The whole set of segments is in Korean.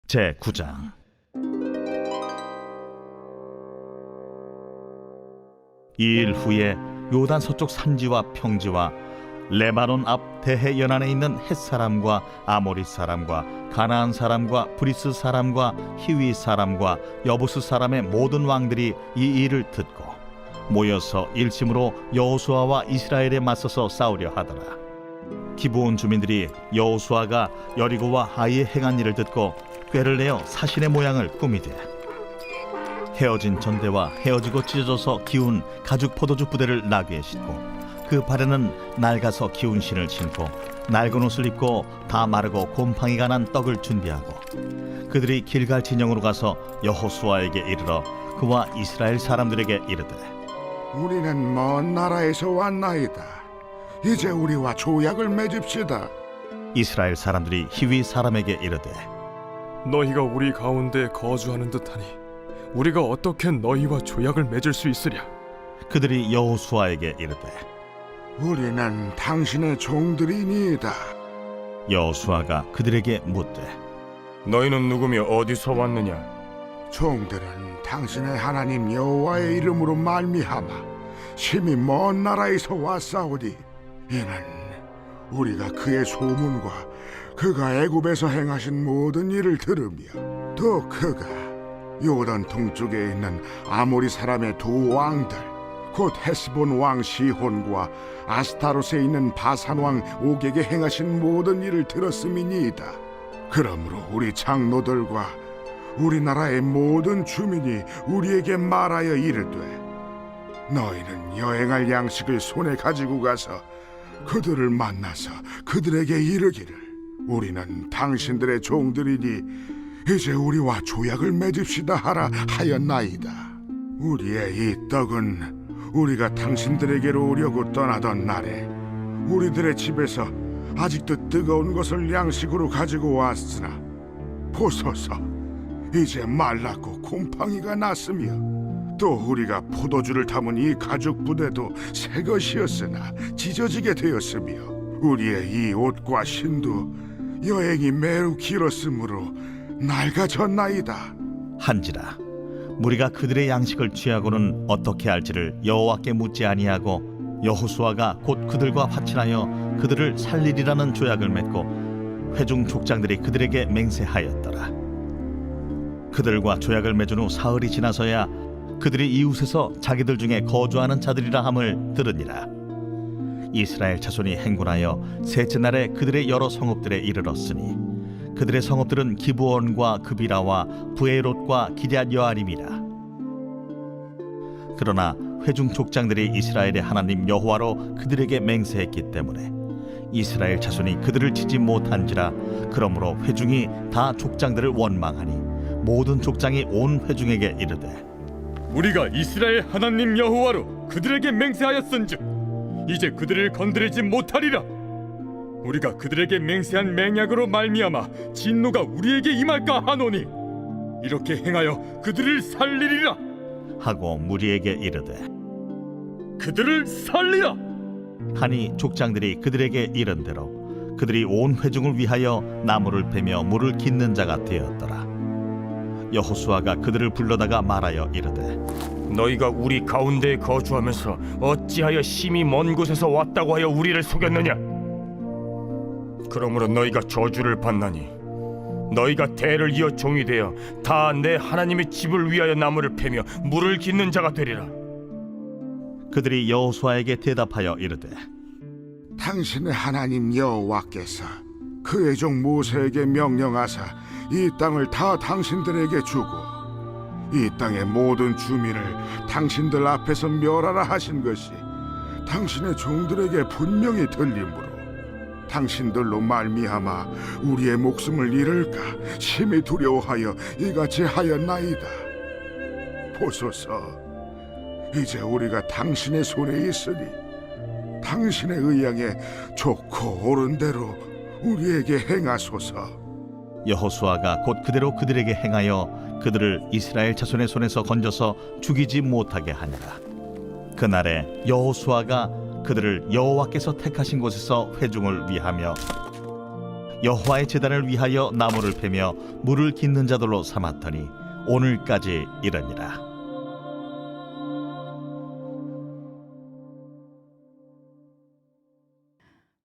제9장. 이 일 후에 요단 서쪽 산지와 평지와 레바논 앞 대해 연안에 있는 헷 사람과 아모리 사람과 가나안 사람과 브리스 사람과 히위 사람과 여부스 사람의 모든 왕들이 이 일을 듣고 모여서 일심으로 여호수아와 이스라엘에 맞서서 싸우려 하더라. 기브온 주민들이 여호수아가 여리고와 하이에 행한 일을 듣고 꾀를 내어 사신의 모양을 꾸미되 헤어진 전대와 헤어지고 찢어져서 기운 가죽 포도주 부대를 나귀에 싣고 그 발에는 낡아서 기운 신을 신고 낡은 옷을 입고 다 마르고 곰팡이가 난 떡을 준비하고 그들이 길갈 진영으로 가서 여호수아에게 이르러 그와 이스라엘 사람들에게 이르되 우리는 먼 나라에서 왔나이다. 이제 우리와 조약을 맺읍시다. 이스라엘 사람들이 히위 사람에게 이르되 너희가 우리 가운데 거주하는 듯하니 우리가 어떻게 너희와 조약을 맺을 수 있으랴? 그들이 여호수아에게 이르되 우리는 당신의 종들이니이다. 여호수아가 그들에게 묻되 너희는 누구며 어디서 왔느냐? 종들은 당신의 하나님 여호와의 이름으로 말미암아 심히 먼 나라에서 왔사오니 이는 우리가 그의 소문과 그가 애굽에서 행하신 모든 일을 들으며 또 그가 요단 동쪽에 있는 아모리 사람의 두 왕들 곧 헤스본 왕 시혼과 아스타롯에 있는 바산 왕 옥에게 행하신 모든 일을 들었음이니이다. 그러므로 우리 장로들과 우리나라의 모든 주민이 우리에게 말하여 이르되 너희는 여행할 양식을 손에 가지고 가서 그들을 만나서 그들에게 이르기를 우리는 당신들의 종들이니 이제 우리와 조약을 맺읍시다 하라 하였나이다. 우리의 이 떡은 우리가 당신들에게로 오려고 떠나던 날에 우리들의 집에서 아직도 뜨거운 것을 양식으로 가지고 왔으나 보소서 이제 말랐고 곰팡이가 났으며 또 우리가 포도주를 담은 이 가죽 부대도 새 것이었으나 찢어지게 되었으며 우리의 이 옷과 신도 여행이 매우 길었으므로 낡아졌나이다. 한지라 무리가 그들의 양식을 취하고는 어떻게 할지를 여호와께 묻지 아니하고 여호수아가 곧 그들과 화친하여 그들을 살리리라는 조약을 맺고 회중 족장들이 그들에게 맹세하였더라. 그들과 조약을 맺은 후 사흘이 지나서야 그들이 이웃에서 자기들 중에 거주하는 자들이라 함을 들으니라. 이스라엘 자손이 행군하여 셋째 날에 그들의 여러 성읍들에 이르렀으니 그들의 성읍들은 기브온과 그비라와 부에롯과 기럇 여아림이라. 그러나 회중 족장들이 이스라엘의 하나님 여호와로 그들에게 맹세했기 때문에 이스라엘 자손이 그들을 치지 못한지라. 그러므로 회중이 다 족장들을 원망하니 모든 족장이 온 회중에게 이르되 우리가 이스라엘 하나님 여호와로 그들에게 맹세하였은즉 이제 그들을 건드리지 못하리라. 우리가 그들에게 맹세한 맹약으로 말미암아 진노가 우리에게 임할까 하노니 이렇게 행하여 그들을 살리리라 하고 무리에게 이르되 그들을 살리라 하니 족장들이 그들에게 이른 대로 그들이 온 회중을 위하여 나무를 베며 물을 깃는 자가 되었더라. 여호수아가 그들을 불러다가 말하여 이르되 너희가 우리 가운데에 거주하면서 어찌하여 심히 먼 곳에서 왔다고 하여 우리를 속였느냐? 그러므로 너희가 저주를 받나니 너희가 대를 이어 종이 되어 다 내 하나님의 집을 위하여 나무를 패며 물을 깃는 자가 되리라. 그들이 여호수아에게 대답하여 이르되 당신의 하나님 여호와께서 그의 종 모세에게 명령하사 이 땅을 다 당신들에게 주고 이 땅의 모든 주민을 당신들 앞에서 멸하라 하신 것이 당신의 종들에게 분명히 들리므로 당신들로 말미암아 우리의 목숨을 잃을까 심히 두려워하여 이같이 하였나이다. 보소서 이제 우리가 당신의 손에 있으니 당신의 의향에 좋고 옳은 대로 우리에게 행하소서. 여호수아가 곧 그대로 그들에게 행하여 그들을 이스라엘 자손의 손에서 건져서 죽이지 못하게 하니라. 그날에 여호수아가 그들을 여호와께서 택하신 곳에서 회중을 위하며 여호와의 제단을 위하여 나무를 패며 물을 깃는 자들로 삼았더니 오늘까지 이르니라.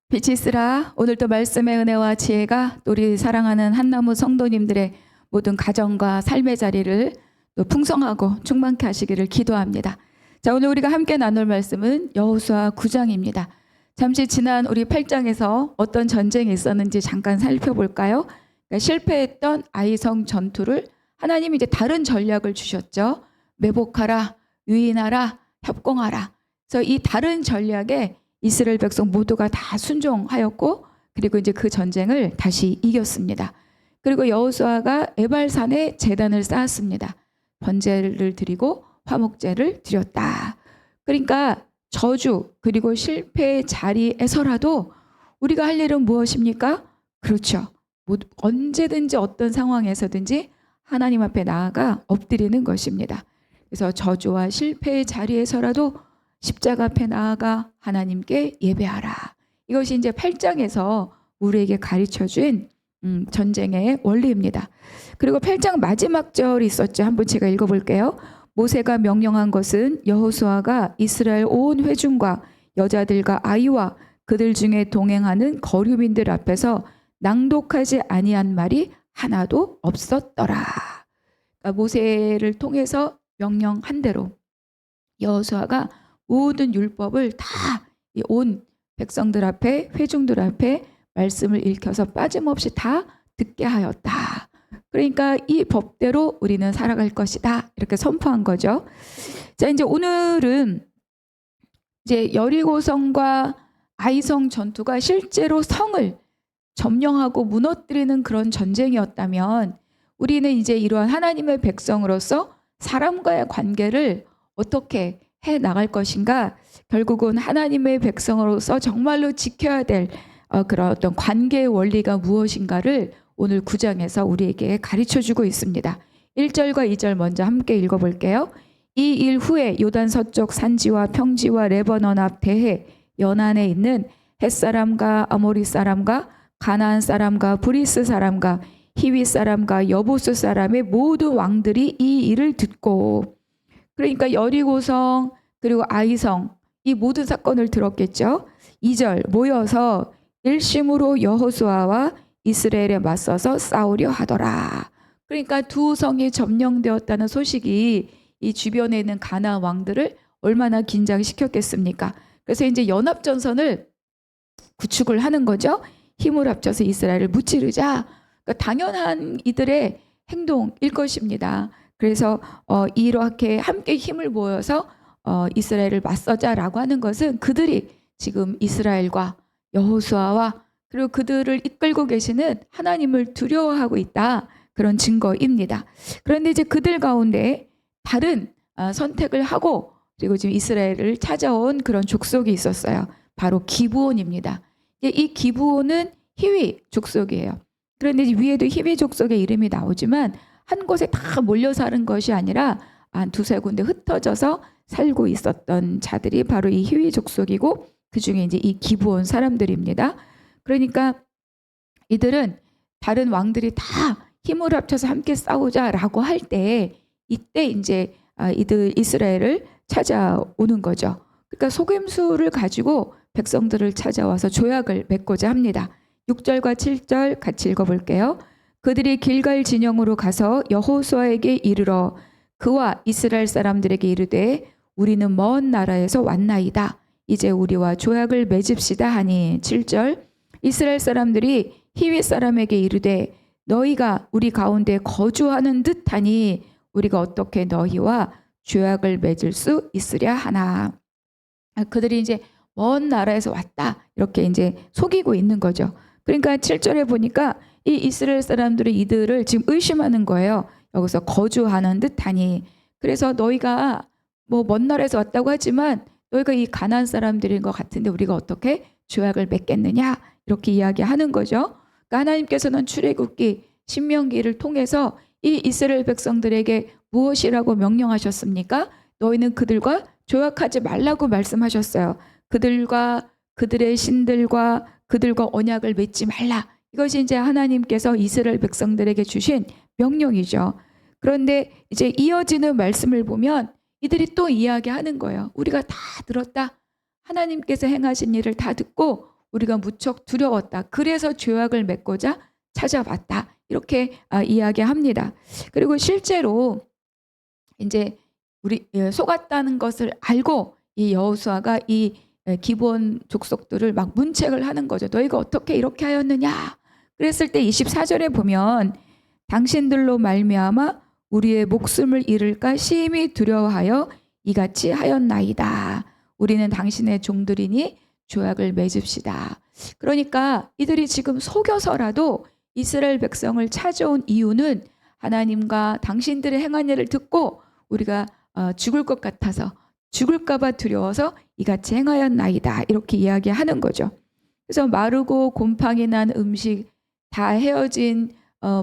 빛이 있으라. 오늘도 말씀의 은혜와 지혜가 또 우리 사랑하는 한나무 성도님들의 모든 가정과 삶의 자리를 또 풍성하고 충만케 하시기를 기도합니다. 자, 오늘 우리가 함께 나눌 말씀은 여호수아 9장입니다. 잠시 지난 우리 8장에서 어떤 전쟁이 있었는지 잠깐 살펴볼까요? 그러니까 실패했던 아이성 전투를 하나님이 이제 다른 전략을 주셨죠. 매복하라, 유인하라, 협공하라. 그래서 이 다른 전략에 이스라엘 백성 모두가 다 순종하였고, 그리고 이제 그 전쟁을 다시 이겼습니다. 그리고 여호수아가 에발산에 제단을 쌓았습니다. 번제를 드리고 화목제를 드렸다. 그러니까 저주 그리고 실패의 자리에서라도 우리가 할 일은 무엇입니까? 그렇죠. 언제든지 어떤 상황에서든지 하나님 앞에 나아가 엎드리는 것입니다. 그래서 저주와 실패의 자리에서라도 십자가 앞에 나아가 하나님께 예배하라. 이것이 이제 8장에서 우리에게 가르쳐준 전쟁의 원리입니다. 그리고 8장 마지막 절이 있었죠. 한번 제가 읽어볼게요. 모세가 명령한 것은 여호수아가 이스라엘 온 회중과 여자들과 아이와 그들 중에 동행하는 거류민들 앞에서 낭독하지 아니한 말이 하나도 없었더라. 그러니까 모세를 통해서 명령한 대로 여호수아가 모든 율법을 다 온 백성들 앞에, 회중들 앞에 말씀을 읽혀서 빠짐없이 다 듣게 하였다. 그러니까 이 법대로 우리는 살아갈 것이다. 이렇게 선포한 거죠. 자, 이제 오늘은 이제 여리고성과 아이성 전투가 실제로 성을 점령하고 무너뜨리는 그런 전쟁이었다면, 우리는 이제 이러한 하나님의 백성으로서 사람과의 관계를 어떻게 해 나갈 것인가, 결국은 하나님의 백성으로서 정말로 지켜야 될 그런 어떤 관계의 원리가 무엇인가를 오늘 9장에서 우리에게 가르쳐주고 있습니다. 1절과 2절 먼저 함께 읽어볼게요. 이 일 후에 요단 서쪽 산지와 평지와 레바논 앞 대해 연안에 있는 헷사람과 아모리 사람과 가나안 사람과 브리스 사람과 히위 사람과 여부스 사람의 모든 왕들이 이 일을 듣고, 그러니까 여리고성 그리고 아이성 이 모든 사건을 들었겠죠. 2절 모여서 일심으로 여호수아와 이스라엘에 맞서서 싸우려 하더라. 그러니까 두 성이 점령되었다는 소식이 이 주변에 있는 가나안 왕들을 얼마나 긴장시켰겠습니까? 그래서 이제 연합전선을 구축을 하는 거죠. 힘을 합쳐서 이스라엘을 무찌르자. 그러니까 당연한 이들의 행동일 것입니다. 그래서 이렇게 함께 힘을 모여서 이스라엘을 맞서자라고 하는 것은 그들이 지금 이스라엘과 여호수아와 그리고 그들을 이끌고 계시는 하나님을 두려워하고 있다, 그런 증거입니다. 그런데 이제 그들 가운데 다른 선택을 하고 그리고 지금 이스라엘을 찾아온 그런 족속이 있었어요. 바로 기브온입니다. 이 기브온은 히위 족속이에요. 그런데 위에도 히위 족속의 이름이 나오지만 한 곳에 다 몰려 사는 것이 아니라 한 두세 군데 흩어져서 살고 있었던 자들이 바로 이 히위 족속이고, 그 중에 이제 이 기브온 사람들입니다. 그러니까 이들은 다른 왕들이 다 힘을 합쳐서 함께 싸우자라고 할 때, 이때 이제 이들 이스라엘을 찾아오는 거죠. 그러니까 속임수를 가지고 백성들을 찾아와서 조약을 맺고자 합니다. 6절과 7절 같이 읽어볼게요. 그들이 길갈 진영으로 가서 여호수아에게 이르러 그와 이스라엘 사람들에게 이르되 우리는 먼 나라에서 왔나이다. 이제 우리와 조약을 맺읍시다 하니 7절 이스라엘 사람들이 히위 사람에게 이르되 너희가 우리 가운데 거주하는 듯하니 우리가 어떻게 너희와 조약을 맺을 수 있으랴 하나. 그들이 이제 먼 나라에서 왔다 이렇게 이제 속이고 있는 거죠. 그러니까 7절에 보니까 이 이스라엘 사람들이 이들을 지금 의심하는 거예요. 여기서 거주하는 듯하니. 그래서 너희가 뭐 먼 나라에서 왔다고 하지만 너희가 이 가나안 사람들인 것 같은데 우리가 어떻게 조약을 맺겠느냐 이렇게 이야기하는 거죠. 그러니까 하나님께서는 출애굽기 신명기를 통해서 이 이스라엘 백성들에게 무엇이라고 명령하셨습니까? 너희는 그들과 조약하지 말라고 말씀하셨어요. 그들과 그들의 신들과 그들과 언약을 맺지 말라 이것이 이제 하나님께서 이스라엘 백성들에게 주신 명령이죠. 그런데 이제 이어지는 말씀을 보면 이들이 또 이야기하는 거예요. 우리가 다 들었다. 하나님께서 행하신 일을 다 듣고 우리가 무척 두려웠다. 그래서 죄악을 맺고자 찾아봤다. 이렇게 이야기합니다. 그리고 실제로 이제 우리 속았다는 것을 알고 이 여호수아가 이 기브온 족속들을 막 문책을 하는 거죠. 너희가 어떻게 이렇게 하였느냐. 그랬을 때 24절에 보면 당신들로 말미암아 우리의 목숨을 잃을까 심히 두려워하여 이같이 하였나이다. 우리는 당신의 종들이니 조약을 맺읍시다. 그러니까 이들이 지금 속여서라도 이스라엘 백성을 찾아온 이유는 하나님과 당신들의 행한 일을 듣고 우리가 죽을 것 같아서 죽을까 봐 두려워서 이같이 행하였나이다. 이렇게 이야기하는 거죠. 그래서 마르고 곰팡이 난 음식, 다 헤어진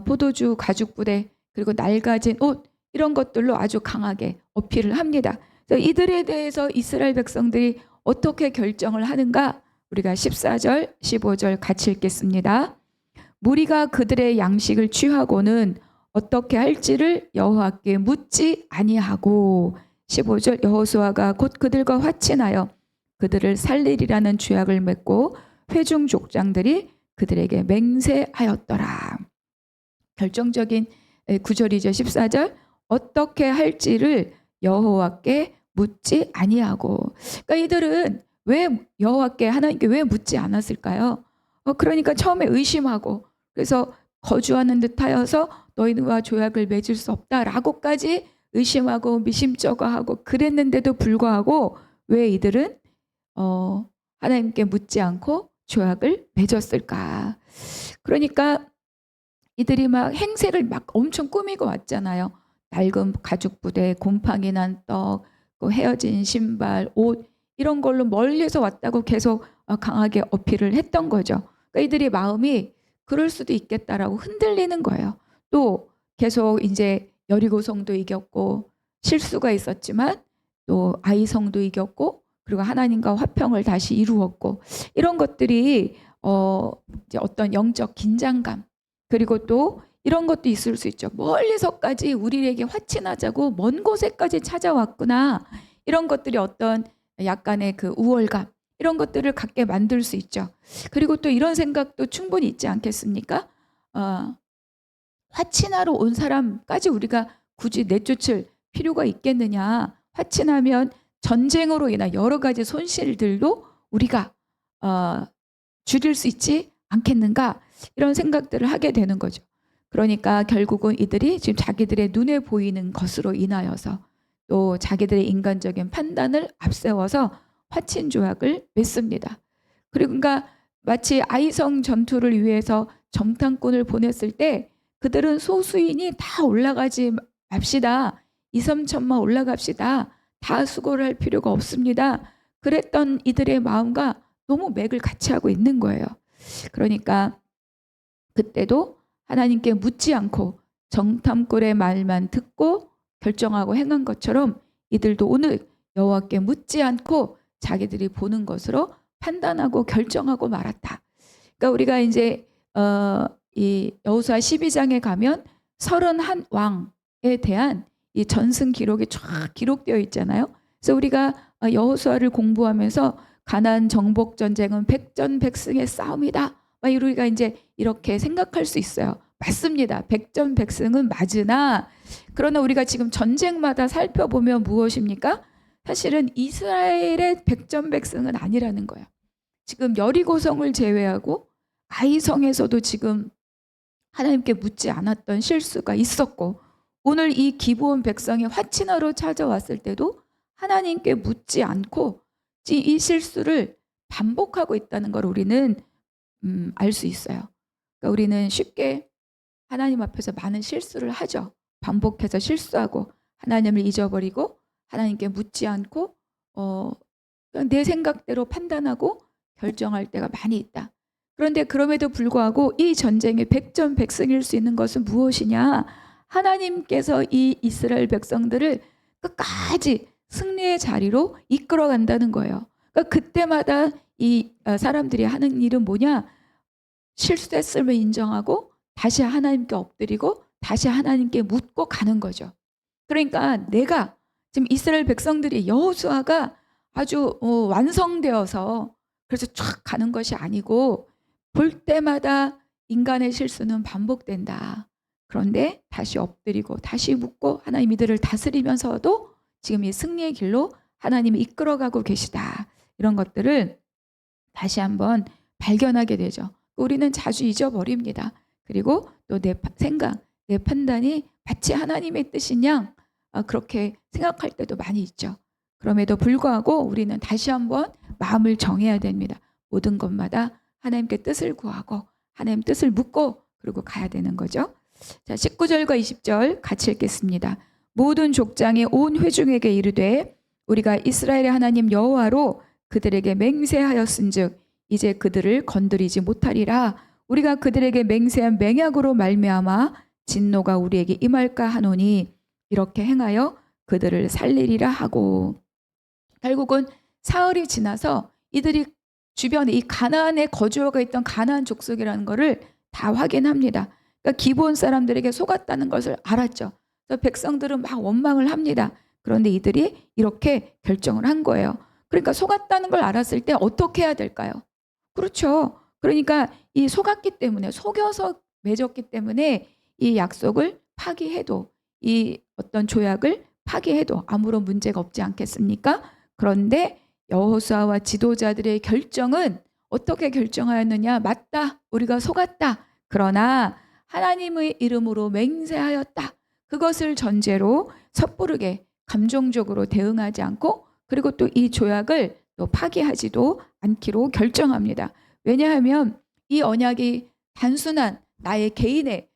포도주 가죽 부대, 그리고 낡아진 옷, 이런 것들로 아주 강하게 어필을 합니다. 그래서 이들에 대해서 이스라엘 백성들이 어떻게 결정을 하는가? 우리가 14절, 15절 같이 읽겠습니다. 무리가 그들의 양식을 취하고는 어떻게 할지를 여호와께 묻지 아니하고 15절 여호수아가 곧 그들과 화친하여 그들을 살리리라는 죄악을 맺고 회중 족장들이 그들에게 맹세하였더라. 결정적인 구절이죠. 14절 어떻게 할지를 여호와께 묻지 아니하고. 그러니까 이들은 왜 여호와께 하나님께 왜 묻지 않았을까요? 그러니까 처음에 의심하고 그래서 거주하는 듯하여서 너희와 조약을 맺을 수 없다라고까지 의심하고 미심쩍어하고 그랬는데도 불구하고 왜 이들은 하나님께 묻지 않고 조약을 맺었을까? 그러니까 이들이 막 행색을 막 엄청 꾸미고 왔잖아요. 낡은 가죽 부대, 곰팡이 난 떡, 헤어진 신발, 옷 이런 걸로 멀리서 왔다고 계속 강하게 어필을 했던 거죠. 그러니까 이들이 마음이 그럴 수도 있겠다라고 흔들리는 거예요. 또 계속 이제 여리고성도 이겼고 실수가 있었지만 또 아이성도 이겼고 그리고 하나님과 화평을 다시 이루었고 이런 것들이 이제 어떤 영적 긴장감 그리고 또 이런 것도 있을 수 있죠. 멀리서까지 우리에게 화친하자고 먼 곳에까지 찾아왔구나. 이런 것들이 어떤 약간의 그 우월감 이런 것들을 갖게 만들 수 있죠. 그리고 또 이런 생각도 충분히 있지 않겠습니까? 화친하러 온 사람까지 우리가 굳이 내쫓을 필요가 있겠느냐. 화친하면 전쟁으로 인한 여러 가지 손실들도 우리가 줄일 수 있지 않겠는가. 이런 생각들을 하게 되는 거죠. 그러니까 결국은 이들이 지금 자기들의 눈에 보이는 것으로 인하여서 또 자기들의 인간적인 판단을 앞세워서 화친 조약을 맺습니다. 그리고 그러니까 마치 아이성 전투를 위해서 정탐꾼을 보냈을 때 그들은 소수인이 다 올라가지 맙시다. 2, 3천만 올라갑시다. 다 수고를 할 필요가 없습니다. 그랬던 이들의 마음과 너무 맥을 같이 하고 있는 거예요. 그러니까 그때도 하나님께 묻지 않고 정탐꾼의 말만 듣고 결정하고 행한 것처럼 이들도 오늘 여호와께 묻지 않고 자기들이 보는 것으로 판단하고 결정하고 말았다. 그러니까 우리가 이제 이 여호수아 12장에 가면 31왕에 대한 이 전승 기록이 쫙 기록되어 있잖아요. 그래서 우리가 여호수아를 공부하면서 가나안 정복 전쟁은 백전백승의 싸움이다. 우리가 이제 이렇게 생각할 수 있어요. 맞습니다. 백전백승은 맞으나 그러나 우리가 지금 전쟁마다 살펴보면 무엇입니까? 사실은 이스라엘의 백전백승은 아니라는 거예요. 지금 여리고성을 제외하고 아이성에서도 지금 하나님께 묻지 않았던 실수가 있었고 오늘 이 기브온 백성이 화친하러 찾아왔을 때도 하나님께 묻지 않고 이 실수를 반복하고 있다는 걸 우리는 알 수 있어요. 그러니까 우리는 쉽게 하나님 앞에서 많은 실수를 하죠. 반복해서 실수하고 하나님을 잊어버리고 하나님께 묻지 않고 그냥 내 생각대로 판단하고 결정할 때가 많이 있다. 그런데 그럼에도 불구하고 이 전쟁의 백전백승일 수 있는 것은 무엇이냐? 하나님께서 이 이스라엘 백성들을 끝까지 승리의 자리로 이끌어간다는 거예요. 그러니까 그때마다 이 사람들이 하는 일은 뭐냐? 실수했음을 인정하고 다시 하나님께 엎드리고 다시 하나님께 묻고 가는 거죠. 그러니까 내가 지금 이스라엘 백성들이 여호수아가 아주 완성되어서 그래서 쫙 가는 것이 아니고 볼 때마다 인간의 실수는 반복된다. 그런데 다시 엎드리고 다시 묻고 하나님 이들을 다스리면서도 지금 이 승리의 길로 하나님이 이끌어가고 계시다. 이런 것들을 다시 한번 발견하게 되죠. 우리는 자주 잊어버립니다. 그리고 또 내 생각, 내 판단이 마치 하나님의 뜻인 양 그렇게 생각할 때도 많이 있죠. 그럼에도 불구하고 우리는 다시 한번 마음을 정해야 됩니다. 모든 것마다 하나님께 뜻을 구하고 하나님 뜻을 묻고 그리고 가야 되는 거죠. 자, 19절과 20절 같이 읽겠습니다. 모든 족장이 온 회중에게 이르되 우리가 이스라엘의 하나님 여호와로 그들에게 맹세하였은즉 이제 그들을 건드리지 못하리라. 우리가 그들에게 맹세한 맹약으로 말미암아 진노가 우리에게 임할까 하노니 이렇게 행하여 그들을 살리리라 하고. 결국은 사흘이 지나서 이들이 주변에 이 가나안에 거주하고 있던 가나안 족속이라는 것을 다 확인합니다. 그러니까 기브온 사람들에게 속았다는 것을 알았죠. 그래서 백성들은 막 원망을 합니다. 그런데 이들이 이렇게 결정을 한 거예요. 그러니까 속았다는 걸 알았을 때 어떻게 해야 될까요? 그렇죠. 그러니까 이 속았기 때문에 속여서 맺었기 때문에 이 약속을 파기해도 이 어떤 조약을 파기해도 아무런 문제가 없지 않겠습니까? 그런데 여호수아와 지도자들의 결정은 어떻게 결정하였느냐? 맞다. 우리가 속았다. 그러나 하나님의 이름으로 맹세하였다. 그것을 전제로 섣부르게 감정적으로 대응하지 않고 그리고 또 이 조약을 또 파기하지도 않기로 결정합니다. 왜냐하면 이 언약이 단순한 나의 개인의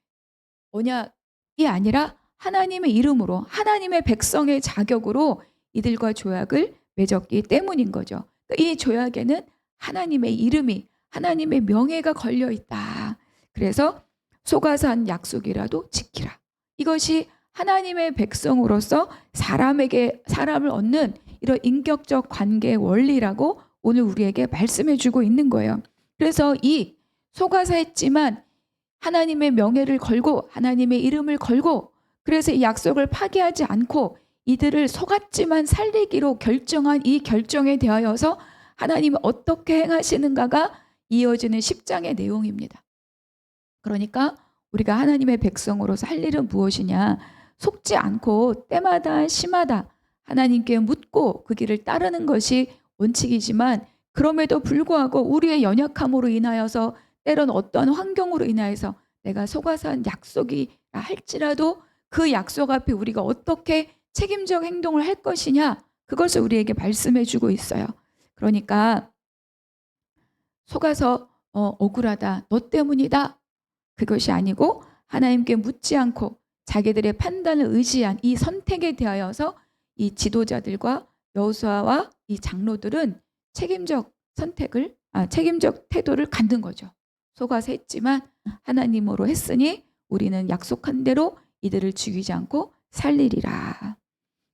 언약이 아니라 하나님의 이름으로 하나님의 백성의 자격으로 이들과 조약을 맺었기 때문인 거죠. 이 조약에는 하나님의 이름이 하나님의 명예가 걸려 있다. 그래서 속아서 한 약속이라도 지키라. 이것이 하나님의 백성으로서 사람을 얻는 이런 인격적 관계의 원리라고 오늘 우리에게 말씀해 주고 있는 거예요. 그래서 이 속아서 했지만 하나님의 명예를 걸고 하나님의 이름을 걸고 그래서 이 약속을 파기하지 않고 이들을 속았지만 살리기로 결정한 이 결정에 대하여서 하나님이 어떻게 행하시는가가 이어지는 10장의 내용입니다. 그러니까 우리가 하나님의 백성으로서 할 일은 무엇이냐? 속지 않고 때마다 심하다 하나님께 묻고 그 길을 따르는 것이 원칙이지만 그럼에도 불구하고 우리의 연약함으로 인하여서 때론 어떤 환경으로 인하여서 내가 속아서 한 약속이라 할지라도 그 약속 앞에 우리가 어떻게 책임적 행동을 할 것이냐 그것을 우리에게 말씀해 주고 있어요. 그러니까 속아서 억울하다 너 때문이다 그것이 아니고 하나님께 묻지 않고 자기들의 판단을 의지한 이 선택에 대하여서 이 지도자들과 여호수아와 이 장로들은 책임적 태도를 갖는 거죠. 속아서 했지만 하나님으로 했으니 우리는 약속한 대로 이들을 죽이지 않고 살리리라.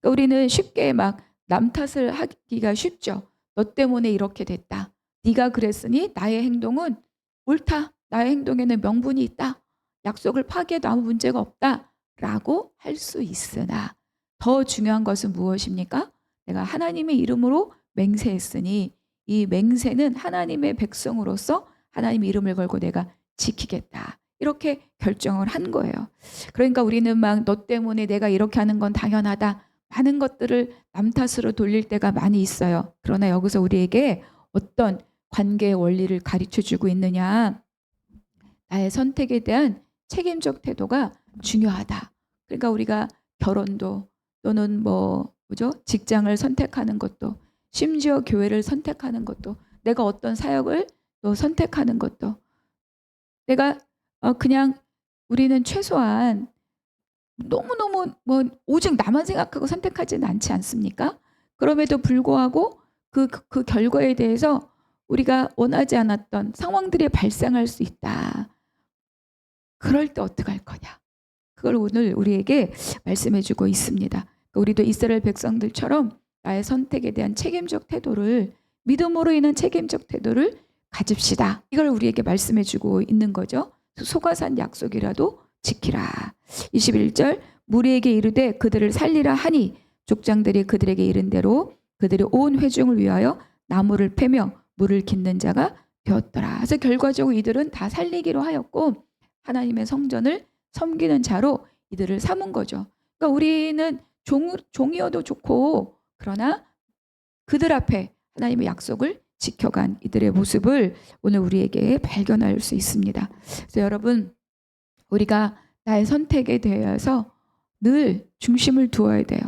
그러니까 우리는 쉽게 막 남 탓을 하기가 쉽죠. 너 때문에 이렇게 됐다. 네가 그랬으니 나의 행동은 옳다. 나의 행동에는 명분이 있다. 약속을 파기해도 아무 문제가 없다. 라고 할 수 있으나 더 중요한 것은 무엇입니까? 내가 하나님의 이름으로 맹세했으니 이 맹세는 하나님의 백성으로서 하나님의 이름을 걸고 내가 지키겠다. 이렇게 결정을 한 거예요. 그러니까 우리는 막 너 때문에 내가 이렇게 하는 건 당연하다. 많은 것들을 남 탓으로 돌릴 때가 많이 있어요. 그러나 여기서 우리에게 어떤 관계의 원리를 가르쳐주고 있느냐. 나의 선택에 대한 책임적 태도가 중요하다. 그러니까 우리가 결혼도 또는 직장을 선택하는 것도 심지어 교회를 선택하는 것도 내가 어떤 사역을 또 선택하는 것도 내가 그냥 우리는 최소한 너무너무 오직 나만 생각하고 선택하지는 않지 않습니까? 그럼에도 불구하고 그 결과에 대해서 우리가 원하지 않았던 상황들이 발생할 수 있다. 그럴 때 어떻게 할 거냐? 그걸 오늘 우리에게 말씀해 주고 있습니다. 우리도 이스라엘 백성들처럼 나의 선택에 대한 책임적 태도를 믿음으로 인한 책임적 태도를 가집시다. 이걸 우리에게 말씀해 주고 있는 거죠. 속아산 약속이라도 지키라. 21절 무리에게 이르되 그들을 살리라 하니 족장들이 그들에게 이른 대로 그들이 온 회중을 위하여 나무를 패며 물을 깃는 자가 되었더라. 그래서 결과적으로 이들은 다 살리기로 하였고 하나님의 성전을 섬기는 자로 이들을 삼은 거죠. 그러니까 우리는 종이어도 좋고 그러나 그들 앞에 하나님의 약속을 지켜간 이들의 모습을 오늘 우리에게 발견할 수 있습니다. 그래서 여러분 우리가 나의 선택에 대해서 늘 중심을 두어야 돼요.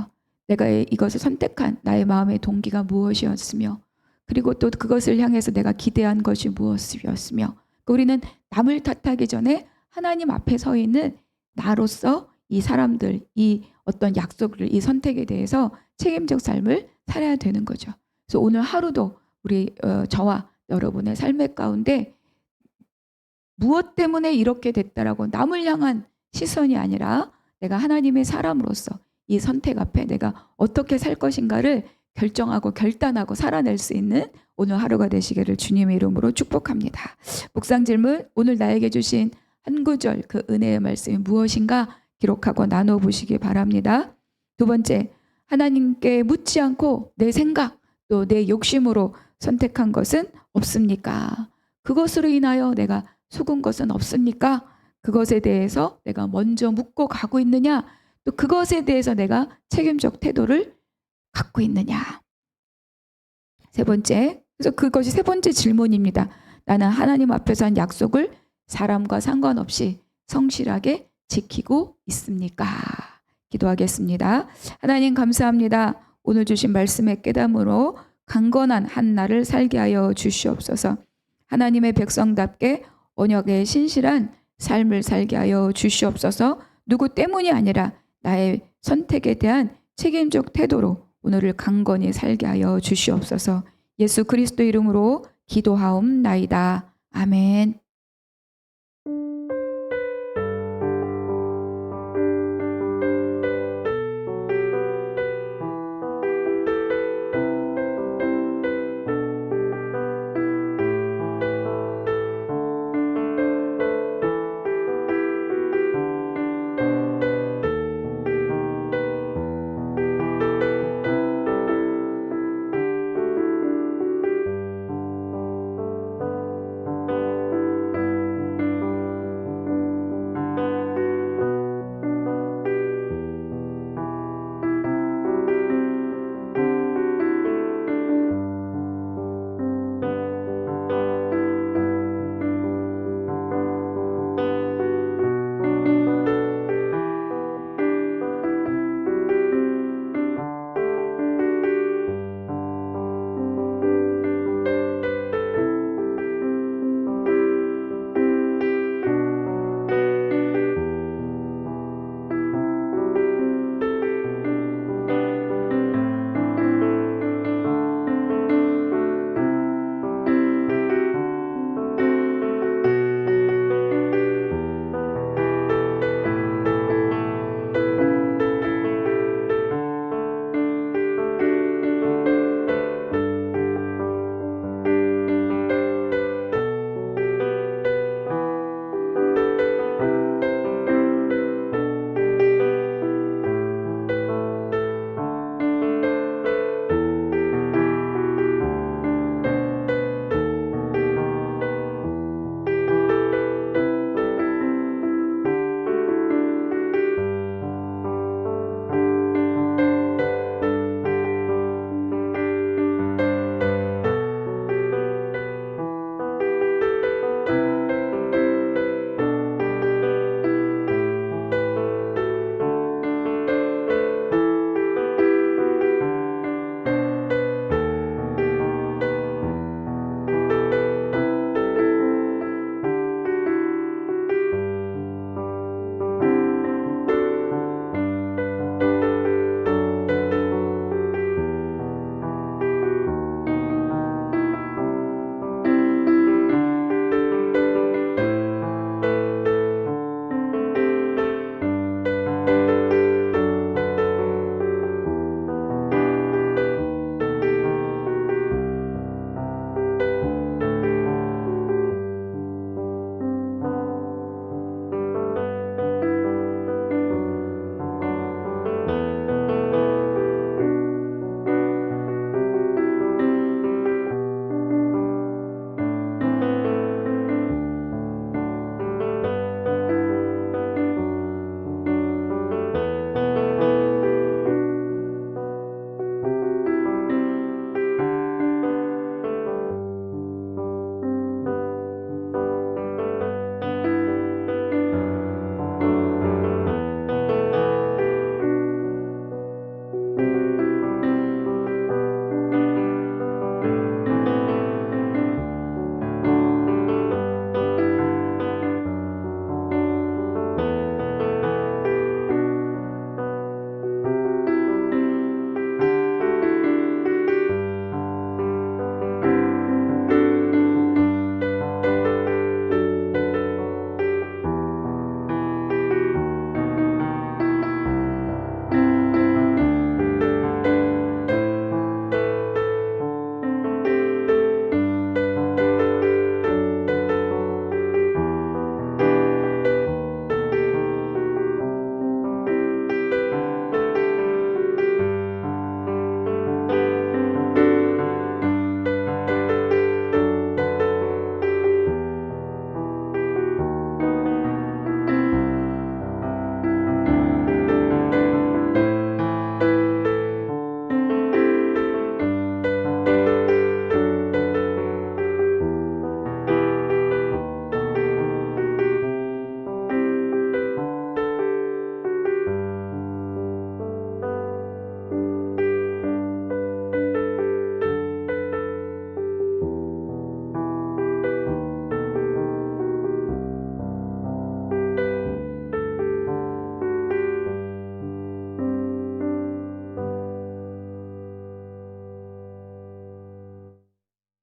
내가 이것을 선택한 나의 마음의 동기가 무엇이었으며 그리고 또 그것을 향해서 내가 기대한 것이 무엇이었으며 우리는 남을 탓하기 전에 하나님 앞에 서 있는 나로서 이 사람들, 이 어떤 약속을, 이 선택에 대해서 책임적 삶을 살아야 되는 거죠. 그래서 오늘 하루도 우리 저와 여러분의 삶의 가운데 무엇 때문에 이렇게 됐다라고 남을 향한 시선이 아니라 내가 하나님의 사람으로서 이 선택 앞에 내가 어떻게 살 것인가를 결정하고 결단하고 살아낼 수 있는 오늘 하루가 되시기를 주님의 이름으로 축복합니다. 묵상 질문, 오늘 나에게 주신 한 구절 그 은혜의 말씀이 무엇인가 기록하고 나눠보시기 바랍니다. 두 번째, 하나님께 묻지 않고 내 생각 또 내 욕심으로 선택한 것은 없습니까? 그것으로 인하여 내가 속은 것은 없습니까? 그것에 대해서 내가 먼저 묻고 가고 있느냐? 또 그것에 대해서 내가 책임적 태도를 갖고 있느냐? 세 번째, 그래서 그것이 세 번째 질문입니다. 나는 하나님 앞에서 한 약속을 사람과 상관없이 성실하게 지키고 있습니까? 기도하겠습니다. 하나님 감사합니다. 오늘 주신 말씀의 깨달음으로 강건한 한 날을 살게 하여 주시옵소서. 하나님의 백성답게 언약에 신실한 삶을 살게 하여 주시옵소서. 누구 때문이 아니라 나의 선택에 대한 책임적 태도로 오늘을 강건히 살게 하여 주시옵소서. 예수 그리스도 이름으로 기도하옵나이다. 아멘.